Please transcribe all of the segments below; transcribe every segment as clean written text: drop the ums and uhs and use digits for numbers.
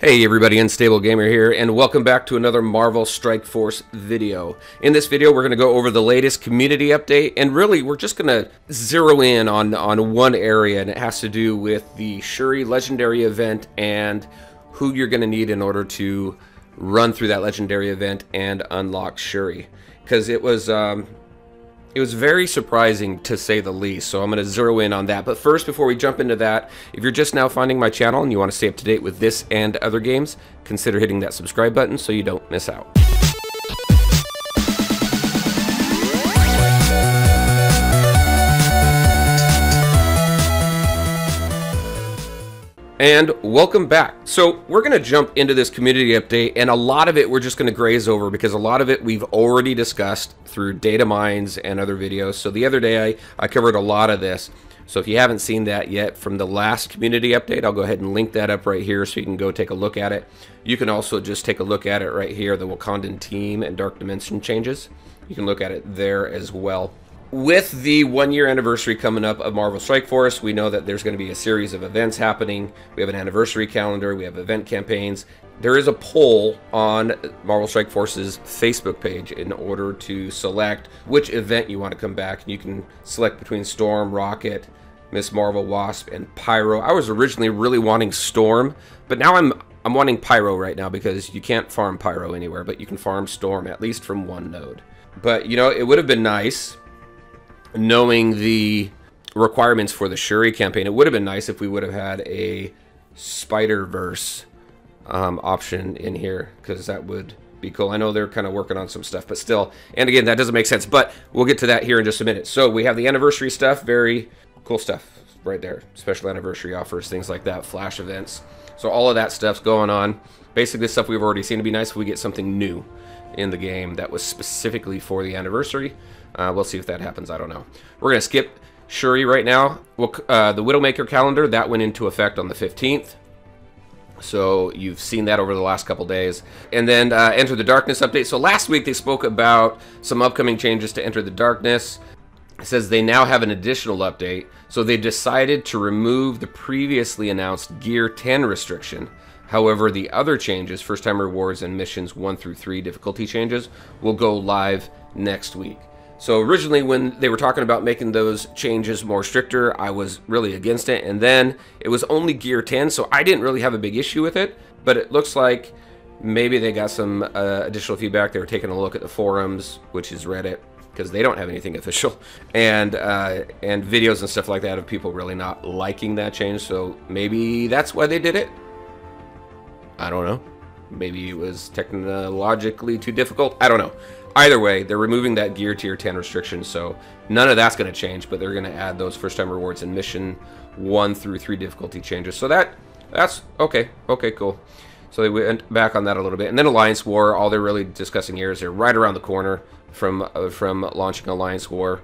Hey everybody, Unstable Gamer here, and welcome back to another Marvel Strike Force video. In this video, we're going to go over the latest community update, and really, we're just going to zero in on one area, and it has to do with the Shuri Legendary Event and who you're going to need in order to run through that Legendary Event and unlock Shuri. Because it was very surprising, to say the least, so I'm going to zero in on that. But first, before we jump into that, if you're just now finding my channel and you want to stay up to date with this and other games, consider hitting that subscribe button so you don't miss out. And welcome back. So we're going to jump into this community update, and a lot of it we're just going to graze over because a lot of it we've already discussed through data mines and other videos. So the other day I covered a lot of this. So if you haven't seen that yet from the last community update, I'll go ahead and link that up right here so you can go take a look at it. You can also just take a look at it right here, the Wakandan team and Dark Dimension changes. You can look at it there as well. With the 1-year anniversary coming up of Marvel Strike Force, we know that there's going to be a series of events happening. We have an anniversary calendar, we have event campaigns. There is a poll on Marvel Strike Force's Facebook page in order to select which event you want to come back. You can select between Storm, Rocket, Miss Marvel, Wasp, and Pyro. I was originally really wanting Storm, but now I'm wanting Pyro right now because you can't farm Pyro anywhere, but you can farm Storm, at least from one node. But, you know, it would have been nice, knowing the requirements for the Shuri campaign, it would have been nice if we would have had a Spiderverse option in here, because that would be cool. I know they're kind of working on some stuff, but still, and again, that doesn't make sense, but we'll get to that here in just a minute. So we have the anniversary stuff, very cool stuff right there. Special anniversary offers, things like that, flash events. So all of that stuff's going on. Basically, stuff we've already seen. It'd be nice if we get something new in the game that was specifically for the anniversary. We'll see if that happens. I don't know. We're going to skip Shuri right now. The Widowmaker calendar, that went into effect on the 15th. So you've seen that over the last couple days. And then Enter the Darkness update. So last week they spoke about some upcoming changes to Enter the Darkness. It says they now have an additional update. So they decided to remove the previously announced Gear 10 restriction. However, the other changes, first time rewards and missions 1 through 3 difficulty changes, will go live next week. So originally when they were talking about making those changes more stricter, I was really against it. And then it was only Gear 10, so I didn't really have a big issue with it. But it looks like maybe they got some additional feedback. They were taking a look at the forums, which is Reddit, because they don't have anything official, and videos and stuff like that of people really not liking that change. So maybe that's why they did it. I don't know. Maybe it was technologically too difficult. I don't know. Either way, they're removing that Gear Tier 10 restriction, so none of that's going to change, but they're going to add those first-time rewards and mission 1 through 3 difficulty changes. So that's okay. Okay, cool. So they went back on that a little bit. And then Alliance War, all they're really discussing here is they're right around the corner from launching Alliance War.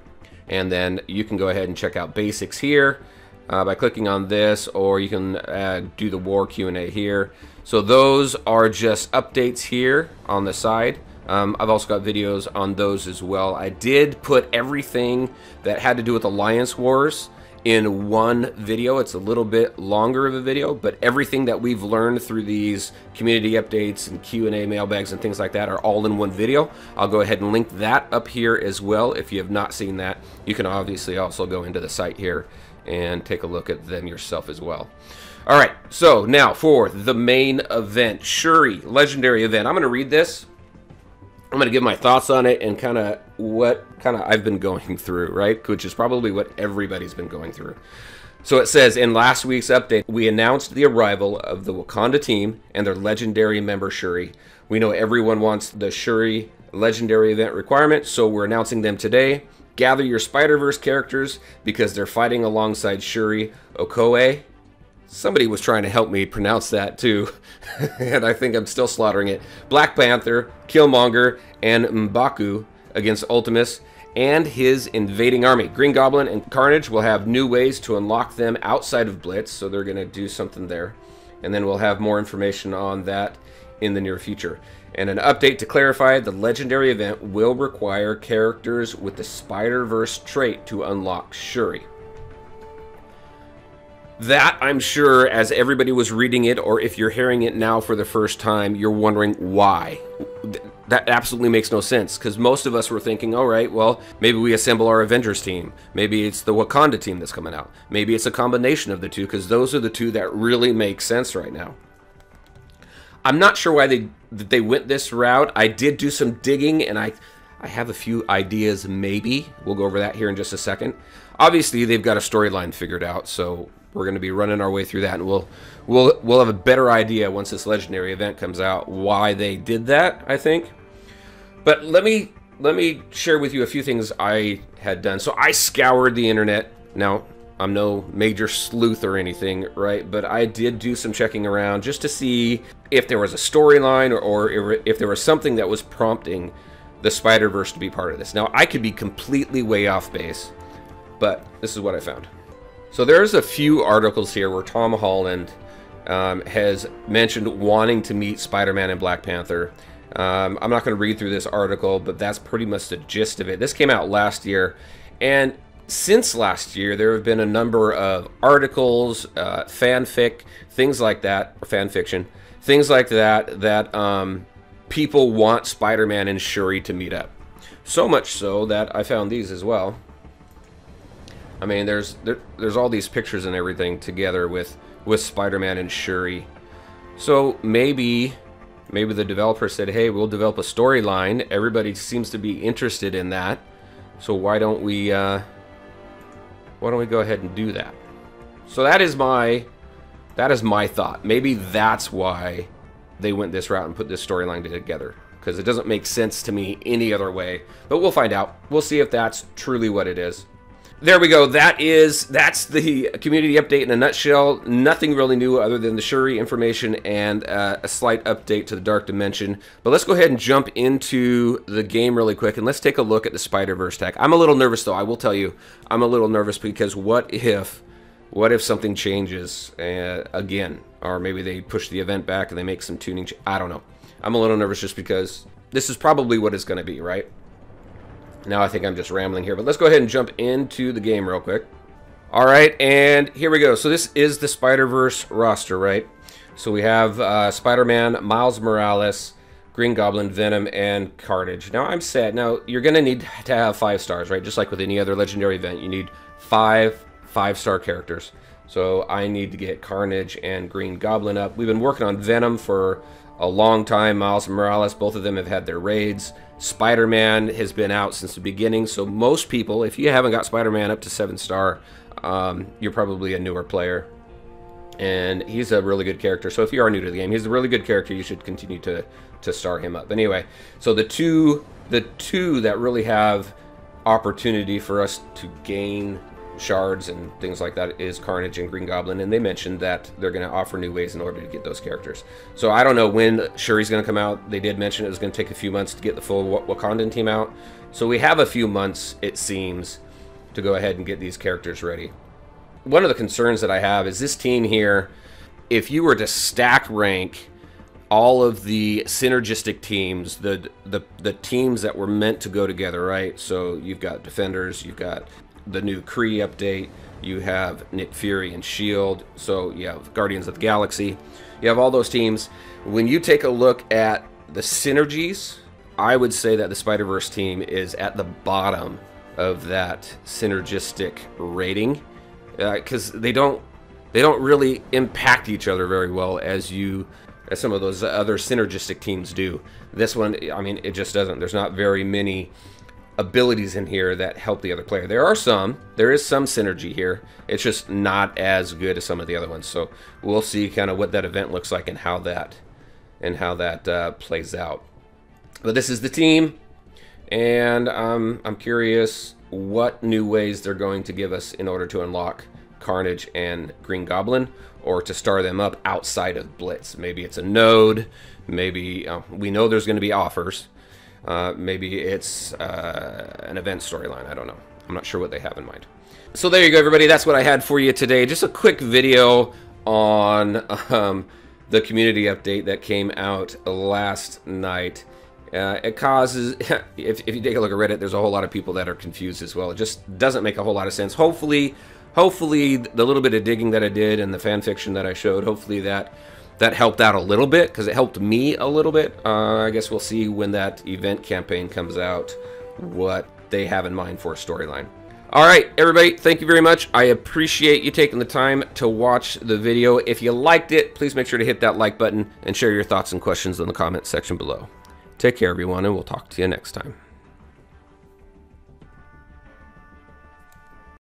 And then you can go ahead and check out basics here by clicking on this, or you can do the War Q&A here. So those are just updates here on the side. I've also got videos on those as well. I did put everything that had to do with Alliance Wars in one video. It's a little bit longer of a video, but everything that we've learned through these community updates and Q&A mailbags and things like that are all in one video. I'll go ahead and link that up here as well. If you have not seen that, you can obviously also go into the site here and take a look at them yourself as well. All right, so now for the main event, Shuri Legendary Event. I'm going to read this. I'm going to give my thoughts on it and kind of what I've been going through, right? Which is probably what everybody's been going through. So it says, in last week's update, we announced the arrival of the Wakanda team and their legendary member Shuri. We know everyone wants the Shuri Legendary Event requirement, so we're announcing them today. Gather your Spiderverse characters because they're fighting alongside Shuri Okoye. Somebody was trying to help me pronounce that too, and I think I'm still slaughtering it. Black Panther, Killmonger, and M'Baku against Ultimus and his invading army. Green Goblin and Carnage will have new ways to unlock them outside of Blitz, so they're going to do something there. And then we'll have more information on that in the near future. And an update to clarify, the Legendary Event will require characters with the Spider-Verse trait to unlock Shuri. That, I'm sure, as everybody was reading it, or if you're hearing it now for the first time, you're wondering why. That absolutely makes no sense, because most of us were thinking, all right, well, maybe we assemble our Avengers team. Maybe it's the Wakanda team that's coming out. Maybe it's a combination of the two, because those are the two that really make sense right now. I'm not sure why they went this route. I did do some digging, and I have a few ideas, maybe. We'll go over that here in just a second. Obviously, they've got a storyline figured out, so we're going to be running our way through that, and we'll have a better idea once this Legendary event comes out why they did that, I think. But let me share with you a few things I had done. So I scoured the internet. Now, I'm no major sleuth or anything, right? But I did do some checking around just to see if there was a storyline or if there was something that was prompting the Spider-Verse to be part of this. Now, I could be completely way off base, but this is what I found. So there's a few articles here where Tom Holland has mentioned wanting to meet Spider-Man and Black Panther. I'm not going to read through this article, but that's pretty much the gist of it. This came out last year, and since last year, there have been a number of articles, fanfic, things like that, or fan fiction, things like that, that people want Spider-Man and Shuri to meet up. So much so that I found these as well. I mean, there's all these pictures and everything together with Spider-Man and Shuri. So maybe the developer said, hey, we'll develop a storyline. Everybody seems to be interested in that. So why don't we go ahead and do that? So that is my thought. Maybe that's why they went this route and put this storyline together, because it doesn't make sense to me any other way. But we'll find out. We'll see if that's truly what it is. There we go. That's the community update in a nutshell. Nothing really new other than the Shuri information and a slight update to the Dark Dimension. But let's go ahead and jump into the game really quick, and let's take a look at the Spider-Verse tech. I'm a little nervous, though. I will tell you, I'm a little nervous because what if something changes again, or maybe they push the event back and they make some tuning. I don't know. I'm a little nervous just because this is probably what it's going to be, right? Now I think I'm just rambling here, but let's go ahead and jump into the game real quick. All right, and here we go. So this is the Spider-Verse roster, right? So we have Spider-Man, Miles Morales, Green Goblin, Venom, and Carnage. Now I'm sad. Now you're going to need to have 5 stars, right? Just like with any other Legendary event, you need 5-star characters. So I need to get Carnage and Green Goblin up. We've been working on Venom for a long time. Miles Morales, both of them have had their raids. Spider-Man has been out since the beginning, so most people, if you haven't got Spider-Man up to 7-star, you're probably a newer player. And he's a really good character, so if you are new to the game, he's a really good character. You should continue to star him up. Anyway, so the two that really have opportunity for us to gain shards and things like that is Carnage and Green Goblin, and they mentioned that they're going to offer new ways in order to get those characters. So I don't know when Shuri's going to come out. They did mention it was going to take a few months to get the full Wakandan team out. So we have a few months, it seems, to go ahead and get these characters ready. One of the concerns that I have is this team here, if you were to stack rank all of the synergistic teams, the teams that were meant to go together, right? So you've got Defenders, you've got the new Kree update, you have Nick Fury and S.H.I.E.L.D., so you have Guardians of the Galaxy, you have all those teams. When you take a look at the synergies, I would say that the Spider-Verse team is at the bottom of that synergistic rating, because they don't really impact each other very well as some of those other synergistic teams do. This one, I mean, it just doesn't. There's not very many abilities in here that help the other player. There is some synergy here. It's just not as good as some of the other ones. So we'll see kind of what that event looks like and how that plays out. But this is the team, and I'm curious what new ways they're going to give us in order to unlock Carnage and Green Goblin, or to star them up outside of Blitz. Maybe it's a node. Maybe we know there's going to be offers. Maybe it's an event storyline. I don't know. I'm not sure what they have in mind. So there you go, everybody. That's what I had for you today. Just a quick video on the community update that came out last night. It causes, if you take a look at Reddit, there's a whole lot of people that are confused as well. It just doesn't make a whole lot of sense. Hopefully hopefully the little bit of digging that I did and the fan fiction that I showed, hopefully that helped out a little bit, because it helped me a little bit. I guess we'll see when that event campaign comes out what they have in mind for a storyline. All right, everybody, thank you very much. I appreciate you taking the time to watch the video. If you liked it, please make sure to hit that like button and share your thoughts and questions in the comment section below. Take care, everyone, and we'll talk to you next time.